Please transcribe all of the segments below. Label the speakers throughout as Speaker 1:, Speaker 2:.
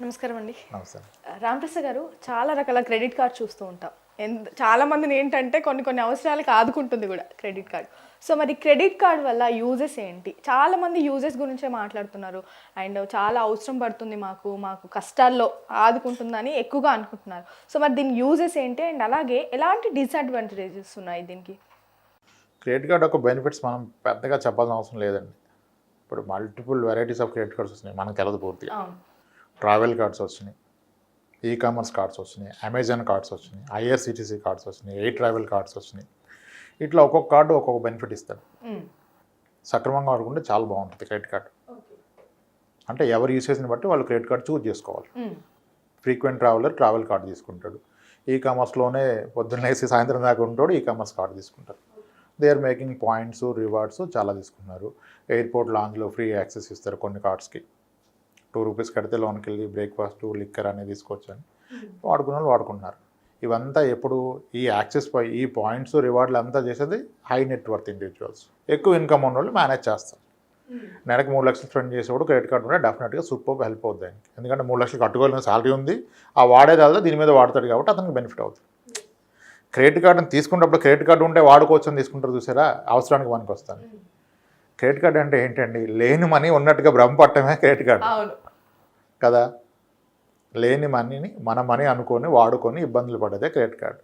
Speaker 1: నమస్కారం అండి.
Speaker 2: నమస్కారం.
Speaker 1: రామప్రసాద్ గారు, చాలా రకాల క్రెడిట్ కార్డ్ చూస్తూ ఉంటాం. చాలా మందిని ఏంటంటే కొన్ని అవసరాలకు ఆదుకుంటుంది కూడా క్రెడిట్ కార్డ్. సో మరి క్రెడిట్ కార్డ్ వల్ల యూజెస్ ఏంటి? చాలా మంది యూజెస్ గురించే మాట్లాడుతున్నారు. అండ్ చాలా అవసరం పడుతుంది, మాకు కష్టాల్లో ఆదుకుంటుందని ఎక్కువగా అనుకుంటున్నారు. సో మరి దీని యూజెస్ ఏంటి? అండ్ అలాగే ఎలాంటి డిసడ్వాంటేజెస్ ఉన్నాయి దీనికి?
Speaker 2: క్రెడిట్ కార్డ్ యొక్క బెనిఫిట్స్ మనం పెద్దగా చెప్పాల్సిన అవసరం లేదండి. ఇప్పుడు multiple varieties of credit cards వస్తున్నాయి, మనకు తెలదు పూర్తిగా. ట్రావెల్ కార్డ్స్ వచ్చినాయి, ఈ-కామర్స్ కార్డ్స్ వచ్చినాయి, అమెజాన్ కార్డ్స్ వచ్చినాయి, ఐఆర్సిటీసీ కార్డ్స్ వచ్చినాయి, ఎయిర్ ట్రావెల్ కార్డ్స్ వచ్చినాయి. ఇట్లా ఒక్కొక్క కార్డు ఒక్కొక్క బెనిఫిట్ ఇస్తాడు. సక్రమంగా వాడుకుంటే చాలా బాగుంటుంది క్రెడిట్ కార్డు. అంటే ఎవరు యూసేజ్ని బట్టి వాళ్ళు క్రెడిట్ కార్డు చూజ్ చేసుకోవాలి. ఫ్రీక్వెంట్ ట్రావెలర్ ట్రావెల్ కార్డు తీసుకుంటాడు. ఈ-కామర్స్లోనే పొద్దున్న వేసి సాయంత్రం దాకా ఉంటాడు, ఈ-కామర్స్ కార్డు తీసుకుంటారు. They are making points, rewards చాలా తీసుకున్నారు. ఎయిర్పోర్ట్ లాంజ్లో ఫ్రీ యాక్సెస్ ఇస్తారు కొన్ని కార్డ్స్కి. ₹2 కడితే లోన్కి వెళ్ళి బ్రేక్ఫాస్ట్, లిక్కర్ అనేది తీసుకొచ్చాను. వాడుకున్న వాళ్ళు వాడుకుంటున్నారు. ఇవంతా ఎప్పుడు ఈ యాక్సెస్ ఈ పాయింట్స్, రివార్డులు అంతా చేసేది హై నెట్వర్త్ ఇండివిజువల్స్, ఎక్కువ ఇన్కమ్ ఉన్న వాళ్ళు మేనేజ్ చేస్తారు. నెలకు 3 లక్షలు స్పెండ్ చేసేవాడు క్రెడిట్ కార్డు ఉంటే డెఫినెట్గా సూపర్ హెల్ప్ అవుతుంది ఆయనకి. ఎందుకంటే 3 లక్షలు కట్టుకోవాల్సిన శాలరీ ఉంది, ఆ వాడేదాల్లో దీని మీద వాడతాడు కాబట్టి అతనికి బెనిఫిట్ అవుతుంది. క్రెడిట్ కార్డుని తీసుకున్నప్పుడు క్రెడిట్ కార్డు ఉంటే వాడుకోవచ్చు అని తీసుకుంటారు చూసారా, అవసరానికి మనకి వస్తాను. క్రెడిట్ కార్డు అంటే ఏంటండి? లేని మనీ ఉన్నట్టుగా భ్రమపట్టమే క్రెడిట్ కార్డు కదా. లేని మనీని మన మనీ అనుకొని వాడుకొని ఇబ్బందులు పడేదే క్రెడిట్ కార్డు.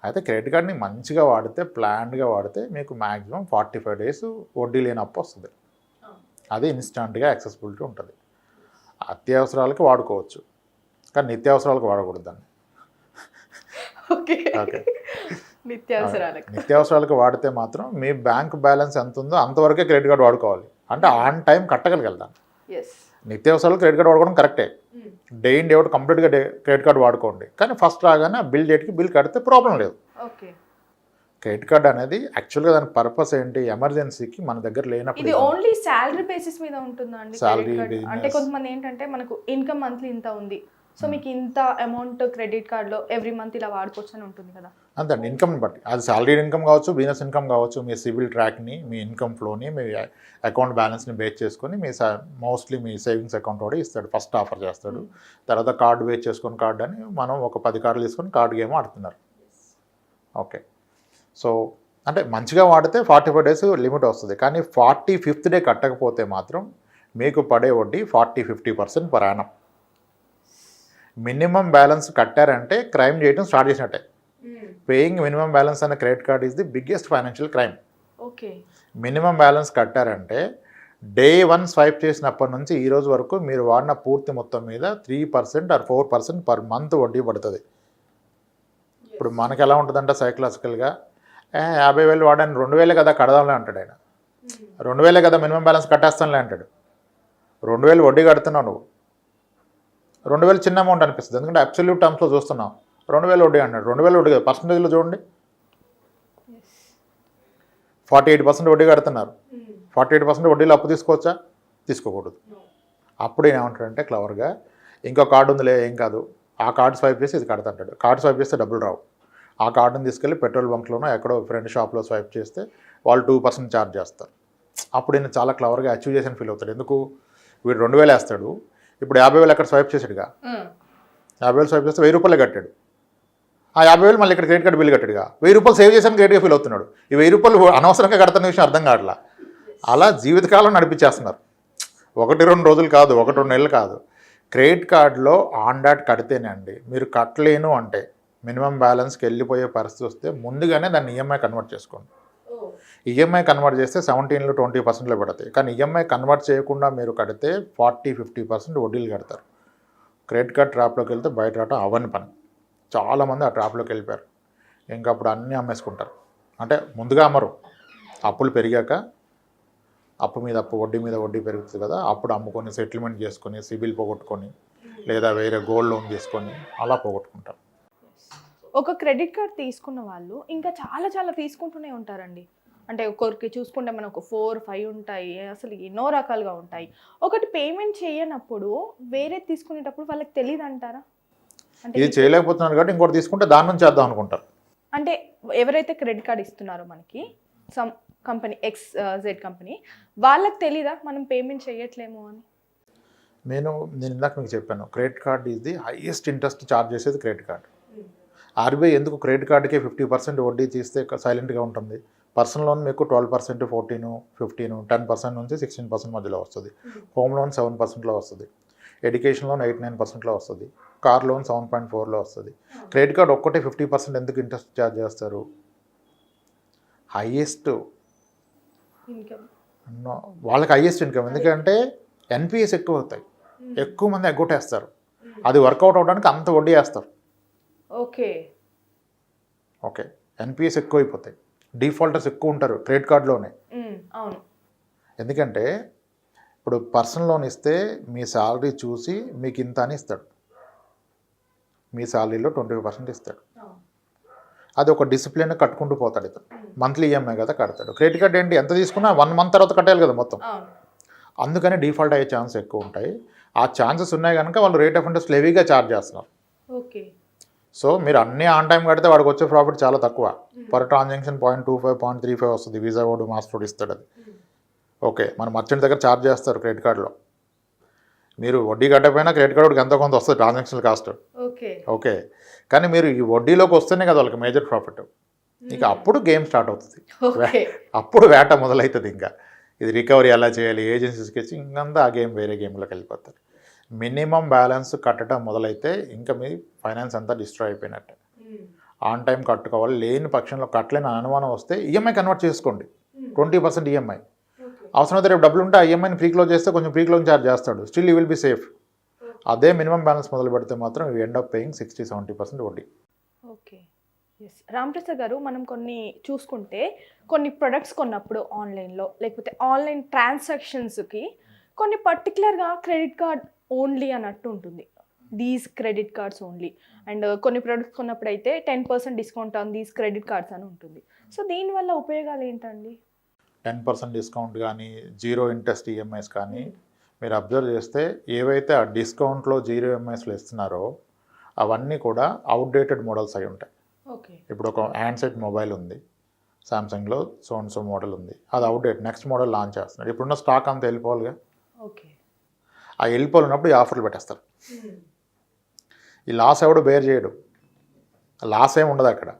Speaker 2: అయితే క్రెడిట్ కార్డుని మంచిగా వాడితే, ప్లాన్డ్గా వాడితే మీకు మ్యాక్సిమం 45 డేస్ వడ్డీ లేని అప్పు వస్తుంది. అది ఇన్స్టంట్గా యాక్సెసిబిలిటీ ఉంటుంది. అత్యవసరాలకు వాడుకోవచ్చు, కానీ నిత్యావసరాలకు వాడకూడదు దాన్ని.
Speaker 1: ఓకే.
Speaker 2: నిత్యావసరాలకు వాడితే మాత్రం మీ బ్యాంక్ బ్యాలెన్స్ ఎంత ఉందో అంతవరకే క్రెడిట్ కార్డు వాడుకోవాలి. అంటే ఆన్ టైం కట్టగలగాలి. నిత్యావసరాలు క్రెడిట్ కార్డు వాడుకోవడం కరెక్టే. డే ఇన్ డే అవుట్ కంప్లీట్గా క్రెడిట్ కార్డు వాడుకోండి, కానీ ఫస్ట్ రాగానే బిల్ డేట్కి బిల్ కడితే ప్రాబ్లం లేదు. క్రెడిట్ కార్డ్ అనేది యాక్చువల్గా దాని పర్పస్ ఏంటి? ఎమర్జెన్సీకి మన దగ్గర లేనప్పుడు.
Speaker 1: ఇది ఓన్లీ సాలరీ బేసిస్ మీద ఉంటుందా అండి? సాలరీ అంటే కొంతమంది ఏంటంటే మనకు ఇన్కమ్ మంత్లీ ఇంత ఉంది, సో మీకు ఇంత అమౌంట్ క్రెడిట్ కార్డులో ఎవ్రీ మంత్ ఇలా వాడుకోవచ్చు అని ఉంటుంది కదా.
Speaker 2: అంతే అండి, ఇన్కమ్ని బట్టి. అది సాలరీ ఇన్కమ్ కావచ్చు, బిజినెస్ ఇన్కమ్ కావచ్చు. మీ సివిల్ ట్రాక్ని, మీ ఇన్కమ్ ఫ్లోని, మీ అకౌంట్ బ్యాలెన్స్ని బేస్ చేసుకొని మీ మోస్ట్లీ మీ సేవింగ్స్ అకౌంట్ కూడా ఇస్తాడు, ఫస్ట్ ఆఫర్ చేస్తాడు. తర్వాత కార్డు బేస్ చేసుకొని కార్డు అని మనం ఒక 10 కార్డులు తీసుకొని కార్డు గేమ్ ఆడుతున్నారు. ఓకే, సో అంటే మంచిగా వాడితే 45 డేస్ లిమిట్ వస్తుంది, కానీ 45th డే కట్టకపోతే మాత్రం మీకు పడే వడ్డీ 40-50% పర్ యానం. మినిమం బ్యాలెన్స్ కట్టారంటే క్రైమ్ చేయడం స్టార్ట్ చేసినట్టే. పేయింగ్ మినిమం బ్యాలెన్స్ అనే credit card is the biggest financial crime.
Speaker 1: Okay.
Speaker 2: Minimum balance కట్టారంటే డే 1 స్వైప్ చేసినప్పటి నుంచి ఈ రోజు వరకు మీరు వాడిన పూర్తి మొత్తం మీద 3% ఆర్ 4% పర్ మంత్ వడ్డీ పడుతుంది. ఇప్పుడు మనకి ఎలా ఉంటుందంటే సైకలాజికల్గా 50,000 వాడాను, 2,000 కదా కడదాంలే అంటాడు ఆయన. 2,000 కదా మినిమం బ్యాలెన్స్ కట్టేస్తానులే అంటాడు. 2,000 వడ్డీ కడుతున్నావు నువ్వు. 2,000 చిన్న అమౌంట్ అనిపిస్తుంది, ఎందుకంటే అబ్సల్యూట్ టర్మ్స్లో చూస్తున్నాం. 2,000 వడ్డీ అన్నాడు. 2,000 వడ్డీ కదా, పర్సంటేజ్లో చూడండి 48% వడ్డీ కడుతున్నారు. 48% వడ్డీలో అప్పు తీసుకోవచ్చా? తీసుకోకూడదు. అప్పుడు ఏమంటాడంటే క్లవర్గా, ఇంకో కార్డు ఉందిలే ఏం కాదు, ఆ కార్డు స్వైప్ చేసి ఇది కడతాంటాడు. కార్డు స్వైప్ చేస్తే డబ్బులు రావు. ఆ కార్డుని తీసుకెళ్ళి పెట్రోల్ బంక్లోనో ఎక్కడో ఫ్రెండ్ షాప్లో స్వైప్ చేస్తే వాళ్ళు 2% ఛార్జ్ చేస్తారు. అప్పుడు ఈయన చాలా క్లవర్గా అచీవ్ చేసిన ఫీల్ అవుతాడు. ఎందుకు? వీడు 2,000 వేస్తాడు, ఇప్పుడు 50,000 అక్కడ స్వైప్ చేసాడుగా, 50,000 స్వైప్ చేస్తే ₹1,000 కట్టాడు. ఆ 50,000 మళ్ళీ ఇక్కడ క్రెడిట్ కార్డు బిల్ కట్టాడుగా, ₹1,000 సేవ్ చేసాను గ్రేట్గా ఫీల్ అవుతున్నాడు. ఈ ₹1,000 అనవసరంగా కడుతున్న విషయం అర్థం కావట్లా. అలా జీవితకాలం నడిపించేస్తున్నారు. 1-2 రోజులు కాదు, 1-2 నెలలు కాదు. క్రెడిట్ కార్డులో ఆన్ డాట్ కడితేనే అండి, మీరు కట్టలేను అంటే మినిమం బ్యాలెన్స్కి వెళ్ళిపోయే పరిస్థితి వస్తే ముందుగానే దాన్ని ఈఎంఐ కన్వర్ట్ చేసుకోండి. ఈఎంఐ కన్వర్ట్ చేస్తే 17లో 20%లో పడతాయి, కానీ ఈఎంఐ కన్వర్ట్ చేయకుండా మీరు కడితే 40-50% వడ్డీలు కడతారు. క్రెడిట్ కార్డ్ ట్రాప్లోకి వెళ్తే బయట రావటం అవని పని. చాలామంది ఆ ట్రాప్లోకి వెళ్ళిపోయారు. ఇంకా అప్పుడు అన్నీ అమ్మేసుకుంటారు. అంటే ముందుగా అమ్మరు, అప్పులు పెరిగాక అప్పు మీద అప్పు, వడ్డీ మీద వడ్డీ పెరుగుతుంది కదా, అప్పుడు అమ్ముకొని సెటిల్మెంట్ చేసుకొని సిబిల్ పోగొట్టుకొని లేదా వేరే గోల్డ్ లోన్ చేసుకొని అలా పోగొట్టుకుంటారు.
Speaker 1: ఒక క్రెడిట్ కార్డ్ తీసుకున్న వాళ్ళు ఇంకా చాలా తీసుకుంటూనే ఉంటారండి. అంటే ఒక్కొక్కరికి చూసుకుంటే మనకు ఒక 4-5 ఉంటాయి, అసలు ఎన్నో రకాలుగా ఉంటాయి. ఒకటి పేమెంట్ చేయనప్పుడు వేరే తీసుకునేటప్పుడు వాళ్ళకి తెలియదు అంటారా?
Speaker 2: అంటే ఇది చేయలేకపోతున్నారు కాబట్టి ఇంకోటి తీసుకుంటే దాని నుంచి చేద్దాం అనుకుంటారు.
Speaker 1: అంటే ఎవరైతే క్రెడిట్ కార్డ్ ఇస్తున్నారో మనకి సమ్ కంపెనీ XZ కంపెనీ, వాళ్ళకి తెలీదా మనం పేమెంట్ చేయట్లేము అని?
Speaker 2: నేను ఇందాక మీకు చెప్పాను, credit card is the highest interest charge చేసేది క్రెడిట్ కార్డ్. ఆర్బీఐ ఎందుకు క్రెడిట్ కార్డుకి 50% వడ్డీ తీస్తే సైలెంట్గా ఉంటుంది? పర్సనల్ లోన్ మీకు 12%, 14, 15, 10% నుంచి 16% మధ్యలో వస్తుంది. హోమ్ లోన్ 7%లో వస్తుంది. ఎడ్యుకేషన్ లోన్ 8-9%లో వస్తుంది. కార్ లోన్ 7.4లో వస్తుంది. క్రెడిట్ కార్డ్ ఒక్కటే 50% ఎందుకు ఇంట్రెస్ట్ ఛార్జ్ చేస్తారు? హైయెస్ట్
Speaker 1: ఇన్కమ్,
Speaker 2: వాళ్ళకి హైయెస్ట్ ఇన్కమ్. ఎందుకంటే ఎన్పిఎస్ ఎక్కువ అవుతాయి, ఎక్కువ మంది ఎగ్గొట్టేస్తారు. అది వర్కౌట్ అవడానికి అంత వడ్డీ వేస్తారు.
Speaker 1: ఓకే
Speaker 2: ఓకే, ఎన్పిఎస్ ఎక్కువ అయిపోతాయి, డిఫాల్టర్స్ ఎక్కువ ఉంటారు క్రెడిట్ కార్డులోనే.
Speaker 1: అవును.
Speaker 2: ఎందుకంటే ఇప్పుడు పర్సనల్ లోన్ ఇస్తే మీ శాలరీ చూసి మీకు ఇంత అని ఇస్తాడు, మీ శాలరీలో 25% ఇస్తాడు. అది ఒక డిసిప్లిన్ కట్టుకుంటూ పోతాడు ఇతను. మంత్లీ ఈఎంఐ కదా కడతాడు. క్రెడిట్ కార్డ్ ఏంటి, ఎంత తీసుకున్నా 1 month తర్వాత కట్టాలి కదా మొత్తం. అందుకని డిఫాల్ట్ అయ్యే ఛాన్స్ ఎక్కువ ఉంటాయి. ఆ ఛాన్సెస్ ఉన్నాయి కనుక వాళ్ళు రేట్ ఆఫ్ ఇంట్రెస్ట్ హెవీగా ఛార్జ్ చేస్తున్నారు.
Speaker 1: ఓకే.
Speaker 2: సో మీరు అన్నీ ఆన్ టైం కడితే వాడికి వచ్చే ప్రాఫిట్ చాలా తక్కువ. పర్ ట్రాన్సాక్షన్ 0.25, 0.35 వస్తుంది. వీసా కోడ్, మాస్టర్ కోడ్ ఇస్తాడు అది. ఓకే, మన మర్చెంట్ దగ్గర ఛార్జ్ చేస్తారు క్రెడిట్ కార్డులో. మీరు వడ్డీ కట్టకపోయినా క్రెడిట్ కార్డుకి ఎంతో కొంత వస్తుంది ట్రాన్సాక్షన్ కాస్ట్. ఓకే, కానీ మీరు ఈ వడ్డీలోకి వస్తేనే కదా వాళ్ళకి మేజర్ ప్రాఫిట్. ఇక అప్పుడు గేమ్ స్టార్ట్ అవుతుంది, అప్పుడు వేట మొదలవుతుంది. ఇంకా ఇది రికవరీ ఎలా చేయాలి, ఏజెన్సీస్కి ఇచ్చి ఇంకంతా ఆ గేమ్ వేరే గేమ్లోకి వెళ్ళిపోతారు. మినిమం బ్యాలెన్స్ కట్టడం మొదలైతే ఇంకా మీ ఫైనాన్స్ అంతా డిస్ట్రాయ్ అయిపోయినట్టే. ఆన్ టైం కట్టుకోవాలి. లేని పక్షంలో కట్టలేని అనుమానం వస్తే ఈఎంఐ కన్వర్ట్ చేసుకోండి. 20% ఈఎంఐ అవసరమైతే రేపు డబ్బులు ఉంటే ఆ ఈఎంఐని ప్రీ క్లోజ్ చేస్తే కొంచెం ప్రీ క్లోజ్ ఛార్జ్ చేస్తాడు. Still you will be safe. అదే మినిమం బ్యాలెన్స్ మొదలు పెడితే మాత్రం యూ ఎండ్ అప్ పేయింగ్ 60-70% వడ్డీ.
Speaker 1: Okay, yes. రామప్రసాద్ గారు, మనం కొన్ని చూసుకుంటే కొన్ని ప్రొడక్ట్స్ కొన్నప్పుడు ఆన్లైన్లో లేకపోతే ఆన్లైన్ ట్రాన్సాక్షన్స్కి కొన్ని పర్టికులర్గా క్రెడిట్ కార్డ్ ఓన్లీ అన్నట్టు ఉంటుంది. These credit cards only. And కొన్ని ప్రొడక్ట్స్ కొన్నప్పుడు అయితే 10% discount on these credit cards అని ఉంటుంది. సో దీనివల్ల ఉపయోగాలు ఏంటండి?
Speaker 2: 10% డిస్కౌంట్ కానీ, 0 ఇంట్రెస్ట్ ఈఎంఐస్ కానీ మీరు అబ్జర్వ్ చేస్తే ఏవైతే ఆ డిస్కౌంట్లో 0 ఈఎంఐస్లో ఇస్తున్నారో అవన్నీ కూడా అవుట్డేటెడ్ మోడల్స్ అయి ఉంటాయి.
Speaker 1: ఓకే.
Speaker 2: ఇప్పుడు ఒక హ్యాండ్సెట్ మొబైల్ ఉంది, సామ్సంగ్లో సో మోడల్ ఉంది, అది అవుట్డేట్, నెక్స్ట్ మోడల్ లాంచ్ చేస్తున్నారు. ఇప్పుడున్న స్టాక్ అంతా వెళ్ళిపోవాలిగా.
Speaker 1: ఓకే.
Speaker 2: ఆ వెళ్ళిపోయినప్పుడు ఈ ఆఫర్లు పెట్టేస్తారు. ఈ లాస్ ఎవడు బేర్ చేయడు, లాస్ ఏమి ఉండదు అక్కడ.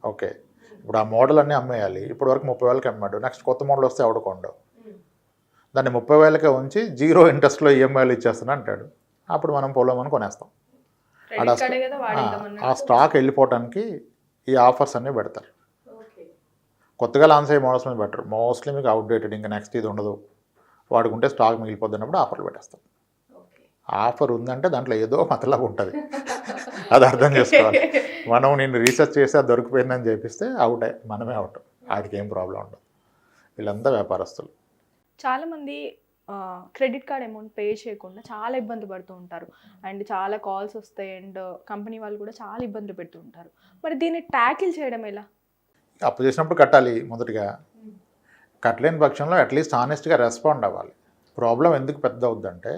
Speaker 2: ఓకే, ఇప్పుడు ఆ మోడల్ అన్నీ అమ్మేయాలి. ఇప్పుడు వరకు 30,000కి అమ్మాడు, నెక్స్ట్ కొత్త మోడల్ వస్తే ఎవడు కొండవు. దాన్ని 30,000కే ఉంచి 0 ఇంట్రెస్ట్లో ఈఎంఐలు ఇచ్చేస్తున్నా అంటాడు. అప్పుడు మనం పొలమని కొనేస్తాం. ఆ స్టాక్ వెళ్ళిపోవటానికి ఈ ఆఫర్స్ అన్నీ పెడతారు. కొత్తగా లాంచ్ అయ్యే మోడల్స్ మీద బెటర్. మోస్ట్లీ మీకు అవుట్డేటెడ్, ఇంకా నెక్స్ట్ ఇది ఉండదు, వాడుకుంటే స్టాక్ మిగిలిపోద్ది అన్నప్పుడు ఆఫర్లు పెట్టేస్తాం. ఆఫర్ ఉందంటే దాంట్లో ఏదో మతలబు ఉంటుంది, అది అర్థం చేసుకోవాలి. మనం నేను రీసెర్చ్ చేసి అది దొరికిపోయిందని చెప్పిస్తే అవుటే, మనమే అవుట్. వాడికి ఏం ప్రాబ్లం ఉండదు. వీళ్ళంతా వ్యాపారస్తులు.
Speaker 1: చాలామంది క్రెడిట్ కార్డ్ అమౌంట్ పే చేయకుండా చాలా ఇబ్బంది పడుతూ ఉంటారు. అండ్ చాలా కాల్స్ వస్తాయి, అండ్ కంపెనీ వాళ్ళు కూడా చాలా ఇబ్బందులు పెడుతూ ఉంటారు. మరి దీన్ని ట్యాకిల్ చేయడం ఎలా?
Speaker 2: అప్పు చేసినప్పుడు కట్టాలి మొదటిగా. కట్టలేని పక్షంలో అట్లీస్ట్ హానెస్ట్గా రెస్పాండ్ అవ్వాలి. ప్రాబ్లం ఎందుకు పెద్ద అవుద్దంటే,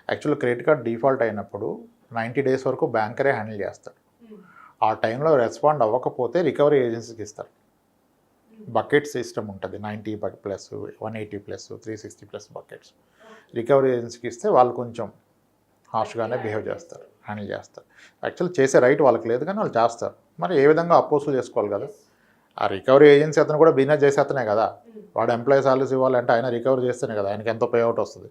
Speaker 2: యాక్చువల్ క్రెడిట్ కార్డ్ డిఫాల్ట్ అయినప్పుడు 90 days వరకు బ్యాంకరే హ్యాండిల్ చేస్తాడు. ఆ టైంలో రెస్పాండ్ అవ్వకపోతే రికవరీ ఏజెన్సీకి ఇస్తారు. బకెట్ సిస్టమ్ ఉంటుంది, 90+, 180+, 360+ బకెట్స్. రికవరీ ఏజెన్సీకి ఇస్తే వాళ్ళు కొంచెం హార్ష్గానే బిహేవ్ చేస్తారు, హ్యాండిల్ చేస్తారు. యాక్చువల్ చేసే రైట్ వాళ్ళకి లేదు, కానీ వాళ్ళు చేస్తారు. మరి ఏ విధంగా అపోజులు చేసుకోవాలి కదా. ఆ రికవరీ ఏజెన్సీ అతను కూడా బిజినెస్ చేసే అతనే కదా. వాడు ఎంప్లాయీ సాలరీస్ ఇవ్వాలంటే ఆయన రికవరీ చేస్తేనే కదా ఆయనకి ఎంతో పే అవుట్ వస్తుంది.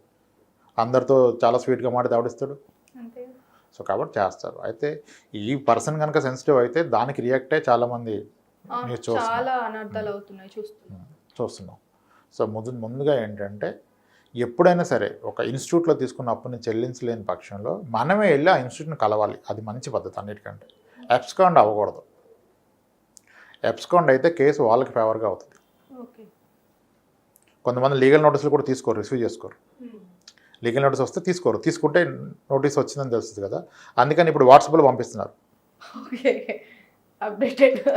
Speaker 2: అందరితో చాలా స్వీట్గా మాట్లాడి ఆవిడిస్తాడు. సో కాబట్టి చేస్తారు. అయితే ఈ పర్సన్ కనుక సెన్సిటివ్ అయితే దానికి రియాక్ట్ అయ్యి చాలామంది న్యూస్ చూస్తున్నాం. సో ముందుగా ఏంటంటే, ఎప్పుడైనా సరే ఒక ఇన్స్టిట్యూట్లో తీసుకున్న అప్పుని చెల్లించలేని పక్షంలో మనమే వెళ్ళి ఆ ఇన్స్టిట్యూట్ని కలవాలి. అది మంచి పద్ధతి అన్నిటికంటే. ఎబ్స్కాండ్ అవ్వకూడదు. ఎబ్స్కాండ్ అయితే కేసు వాళ్ళకి ఫేవర్గా అవుతుంది. కొంతమంది లీగల్ నోటీసులు కూడా తీసుకోరు, రిసీవ్ చేసుకోరు. లీగల్ నోటీస్ వస్తే తీసుకోరు, తీసుకుంటే నోటీస్ వచ్చిందని తెలుస్తుంది కదా. అందుకని ఇప్పుడు వాట్సాప్లో పంపిస్తున్నారు.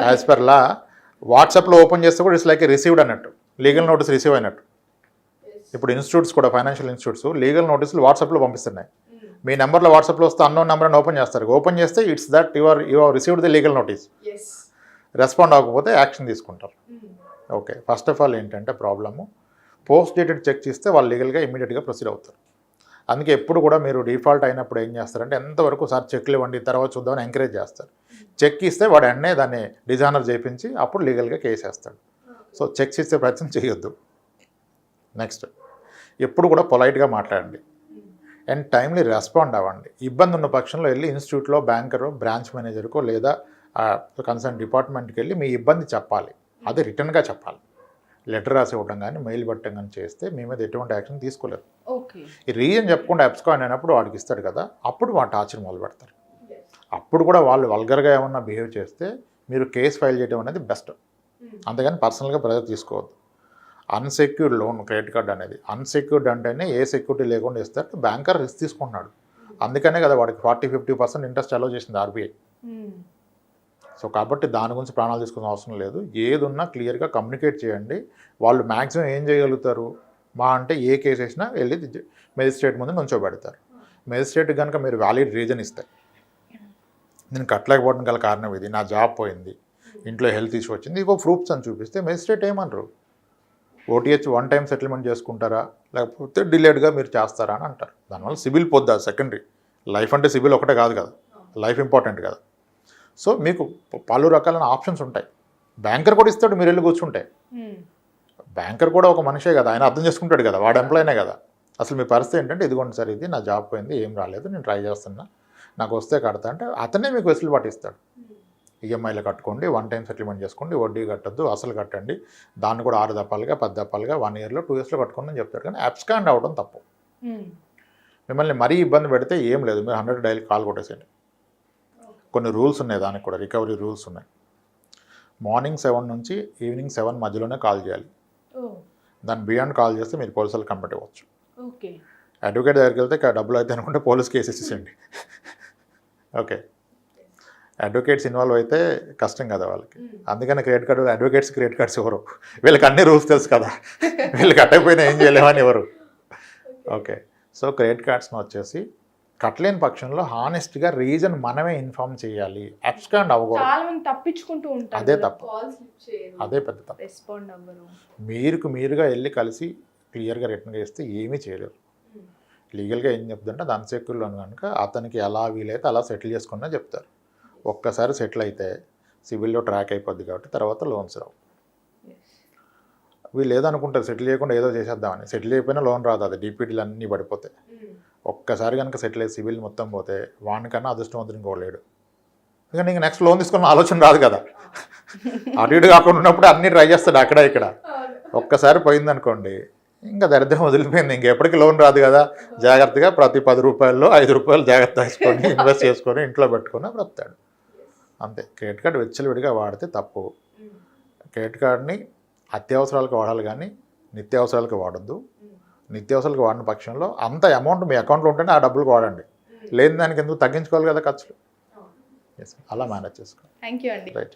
Speaker 2: యాజ్ పర్ లా వాట్సాప్లో ఓపెన్ చేస్తే కూడా ఇట్స్ లైక్ రిసీవ్డ్ అన్నట్టు, లీగల్ నోటీస్ రిసీవ్ అయినట్టు. ఇప్పుడు ఇన్స్టిట్యూట్స్ కూడా, ఫైనాన్షియల్ ఇన్స్టిట్యూట్స్ లీగల్ నోటీసులు వాట్సాప్లో పంపిస్తున్నాయి. మీ నెంబర్లో వాట్సాప్లో వస్తే అన్నోన్ నెంబర్ అని ఓపెన్ చేస్తారు. ఓపెన్ చేస్తే it's that you are received the legal notice. Respond అవ్వకపోతే యాక్షన్ తీసుకుంటారు. ఓకే, ఫస్ట్ ఆఫ్ ఆల్ ఏంటంటే ప్రాబ్లము, పోస్ట్ డేటెడ్ చెక్ చేస్తే వాళ్ళు లీగల్గా ఇమీడియట్గా ప్రొసీడ్ అవుతారు. అందుకే ఎప్పుడు కూడా మీరు డిఫాల్ట్ అయినప్పుడు ఏం చేస్తారంటే ఎంతవరకు సార్ చెక్లు ఇవ్వండి తర్వాత చూద్దామని ఎంకరేజ్ చేస్తారు. చెక్ ఇస్తే వాడు వెంటనే దాన్ని డిజానర్ చేయించి అప్పుడు లీగల్గా కేసు వేస్తాడు. సో చెక్స్ ఇచ్చే ప్రయత్నం చేయొద్దు. నెక్స్ట్, ఎప్పుడు కూడా పొలైట్గా మాట్లాడండి అండ్ టైమ్లీ రెస్పాండ్ అవ్వండి. ఇబ్బంది ఉన్న పక్షంలో వెళ్ళి ఇన్స్టిట్యూట్లో బ్యాంకరు, బ్రాంచ్ మేనేజర్కో లేదా కన్సర్న్ డిపార్ట్మెంట్కి వెళ్ళి మీ ఇబ్బంది చెప్పాలి. అది రిటర్న్గా చెప్పాలి. లెటర్ రాసి ఇవ్వడం కానీ మెయిల్ పెట్టడం కానీ చేస్తే మీ మీద ఎటువంటి యాక్షన్ తీసుకోలేదు. ఈ రీజన్ చెప్పకుండా అబ్స్కాండ్ అయినప్పుడు వాడికి ఇస్తాడు కదా, అప్పుడు వాడు టార్చర్ మొదలు పెడతారు. అప్పుడు కూడా వాళ్ళు వల్గర్గా ఏమన్నా బిహేవ్ చేస్తే మీరు కేసు ఫైల్ చేయడం అనేది బెస్ట్. అంతేగాని పర్సనల్గా ప్రెజర్ తీసుకోవద్దు. అన్సెక్యూర్డ్ లోన్ క్రెడిట్ కార్డ్ అనేది అన్సెక్యూర్డ్ అంటేనే ఏ సెక్యూరిటీ లేకుండా ఇస్తారు. బ్యాంకర్ రిస్క్ తీసుకుంటున్నాడు. అందుకనే కదా వాడికి 40-50% ఇంట్రెస్ట్ అలో చేసింది ఆర్బీఐ. సో కాబట్టి దాని గురించి ప్రాణాలు తీసుకునే అవసరం లేదు. ఏది ఉన్నా క్లియర్గా కమ్యూనికేట్ చేయండి. వాళ్ళు మ్యాక్సిమం ఏం చేయగలుగుతారు, మా అంటే ఏ కేసు వేసినా వెళ్ళి మెజిస్ట్రేట్ ముందు నుంచోబెడతారు. మెజిస్ట్రేట్ కనుక మీరు వ్యాలిడ్ రీజన్ ఇస్తే, నేను కట్టలేకపోవడం గల కారణం ఇది, నా జాబ్ పోయింది, ఇంట్లో హెల్త్ ఇష్యూ వచ్చింది, ఇంకో ప్రూఫ్స్ అని చూపిస్తే మెజిస్ట్రేట్ ఏమనరు. ఓటీహెచ్ 1 టైం సెటిల్మెంట్ చేసుకుంటారా లేకపోతే డిలేడ్గా మీరు చేస్తారా అని అంటారు. దానివల్ల సిబిల్ పొద్దా సెకండరీ. లైఫ్ అంటే సిబిల్ ఒకటే కాదు కదా, లైఫ్ ఇంపార్టెంట్ కదా. సో మీకు పలు రకాలైన ఆప్షన్స్ ఉంటాయి. బ్యాంకర్ కూడా ఇస్తాడు, మీరు వెళ్ళి కూర్చుంటే. బ్యాంకర్ కూడా ఒక మనిషే కదా, ఆయన అర్థం చేసుకుంటాడు కదా, వాడు ఎంప్లాయీనే కదా. అసలు మీ పరిస్థితి ఏంటంటే ఇదిగోండి సార్, ఇది నా జాబ్ పోయింది, ఏం రాలేదు, నేను ట్రై చేస్తున్నా, నాకు వస్తే కడతా అంటే అతనే మీకు వెసులుబాటు ఇస్తాడు. ఈఎంఐలు కట్టుకోండి, 1 టైం సెటిల్మెంట్ చేసుకోండి, వడ్డీ కట్టద్దు, అసలు కట్టండి, దాన్ని కూడా 6 దఫాలుగా 10 దఫాలుగా 1 ఇయర్లో 2 ఇయర్స్లో కట్టుకోండి అని చెప్తాడు. కానీ అబ్స్కాండ్ అవ్వడం తప్పు. మిమ్మల్ని మరీ ఇబ్బంది పెడితే ఏం లేదు, మీరు 100 డైలీ కాల్ కొట్టేసేయండి. కొన్ని రూల్స్ ఉన్నాయి, దానికి కూడా రికవరీ రూల్స్ ఉన్నాయి. మార్నింగ్ 7 నుంచి ఈవినింగ్ 7 మధ్యలోనే కాల్ చేయాలి. దాని బియాండ్ కాల్ చేస్తే మీరు పోలీసులకు కంప్లైంట్ ఇవ్వచ్చు. అడ్వకేట్ దగ్గరికి వెళ్తే డబ్బులు అయితే అనుకుంటే పోలీస్ కేసు ఇచ్చేసేయండి. ఓకే, అడ్వకేట్స్ ఇన్వాల్వ్ అయితే కష్టం కదా వాళ్ళకి. అందుకని credit card advocates credit cards ఎవరు, వీళ్ళకి అన్ని రూల్స్ తెలుసు కదా, వీళ్ళు కట్టకపోయినా ఏం చేయలేమని ఎవరు. ఓకే, సో క్రెడిట్ కార్డ్స్ని వచ్చేసి కట్టలేని పక్షంలో హానెస్ట్గా రీజన్ మనమే ఇన్ఫార్మ్ చేయాలి. అబ్స్కాండ్ అవ్వకూడదు,
Speaker 1: తప్పించుకుంటూ ఉంటారు.
Speaker 2: అదే తప్పు, అదే పెద్ద తప్పు.
Speaker 1: రెస్పాండ్ అవ్వరు.
Speaker 2: మీరుగా వెళ్ళి కలిసి క్లియర్గా రిటర్న్గా ఇస్తే ఏమీ చేయలేరు. లీగల్గా ఏం చెప్తుంటే అది అన్సెక్యూర్ లోన్ కనుక అతనికి ఎలా వీలైతే అలా సెటిల్ చేసుకున్నా చెప్తారు. ఒక్కసారి సెటిల్ అయితే సివిల్లో ట్రాక్ అయిపోద్ది కాబట్టి తర్వాత లోన్స్ రావు. వీళ్ళు ఏదనుకుంటారు సెటిల్ చేయకుండా ఏదో చేసేద్దామని, సెటిల్ అయిపోయినా లోన్ రాదు, అది డీపీటీలు అన్నీ పడిపోతాయి. ఒక్కసారి కనుక సెటిల్ అయ్యి సివిల్ మొత్తం పోతే వానికన్నా అదృష్టవంతుడు ఇంకో లేడు. ఇంకా నీకు నెక్స్ట్ లోన్ తీసుకున్న ఆలోచన రాదు కదా. అటు ఇటు కాకుండా ఉన్నప్పుడు అన్నీ ట్రై చేస్తాడు అక్కడ ఇక్కడ. ఒక్కసారి పోయిందనుకోండి ఇంకా దరిద్రం వదిలిపోయింది, ఇంకెప్పటికీ లోన్ రాదు కదా. జాగ్రత్తగా ప్రతి 10 రూపాయల్లో 5 రూపాయలు జాగ్రత్త తీసుకొని ఇన్వెస్ట్ చేసుకొని ఇంట్లో పెట్టుకొని బ్రతాడు. అంతే. క్రెడిట్ కార్డు విచ్చలవిడిగా వాడితే తప్పు. క్రెడిట్ కార్డుని అత్యవసరాలకు వాడాలి కానీ నిత్యావసరాలకు వాడద్దు. నిత్యావసరాలకు వాడిన పక్షంలో అంత అమౌంట్ మీ అకౌంట్లో ఉంటేనే ఆ డబ్బులకు వాడండి, లేని దానికి ఎందుకు తగ్గించుకోవాలి కదా ఖర్చులు. అలా మేనేజ్ చేసుకోండి.
Speaker 1: థ్యాంక్ యూ అండి.
Speaker 2: రైట్.